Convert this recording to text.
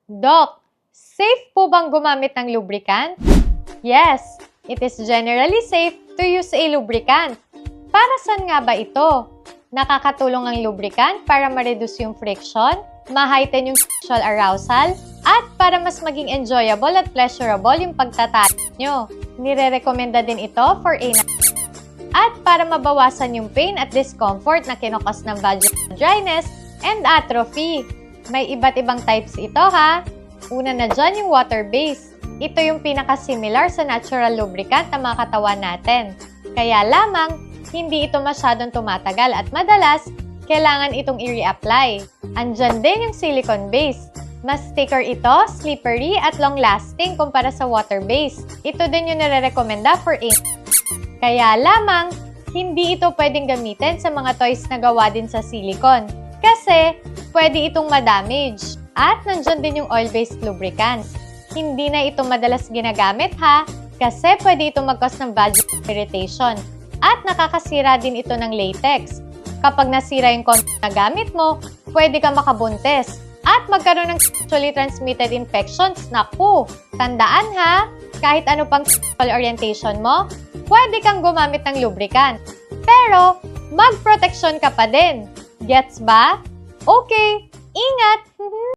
Doc, safe po bang gumamit ng lubricant? Yes, it is generally safe to use a lubricant. Para saan nga ba ito? Nakakatulong ang lubricant para ma-reduce yung friction, ma-heighten yung sexual arousal, at para mas maging enjoyable at pleasurable yung pagtatalo nyo. Nire-recommenda din ito for at para mabawasan yung pain at discomfort na kinukos ng vaginal dryness and atrophy. May iba't ibang types ito ha. Una na dyan yung water-based. Ito yung pinaka-similar sa natural lubricant ng mga katawan natin. Kaya lamang, hindi ito masyadong tumatagal at madalas, kailangan itong i-reapply. Andyan din yung silicone-based. Mas thicker ito, slippery at long-lasting kumpara sa water-based. Ito din yung nire-recommenda for Kaya lamang, hindi ito pwedeng gamitin sa mga toys na gawa din sa silicone. Kasi, pwede itong ma-damage. At nandyan din yung oil-based lubricants. Hindi na ito madalas ginagamit ha, kasi pwede itong mag-cause ng vaginal irritation. At nakakasira din ito ng latex. Kapag nasira yung condom na gamit mo, pwede kang makabuntis. At magkaroon ng sexually transmitted infections. Naku, tandaan ha, kahit ano pang sexual orientation mo, pwede kang gumamit ng lubricant. Pero, mag-protection ka pa din. Gets ba? Okay, ingat!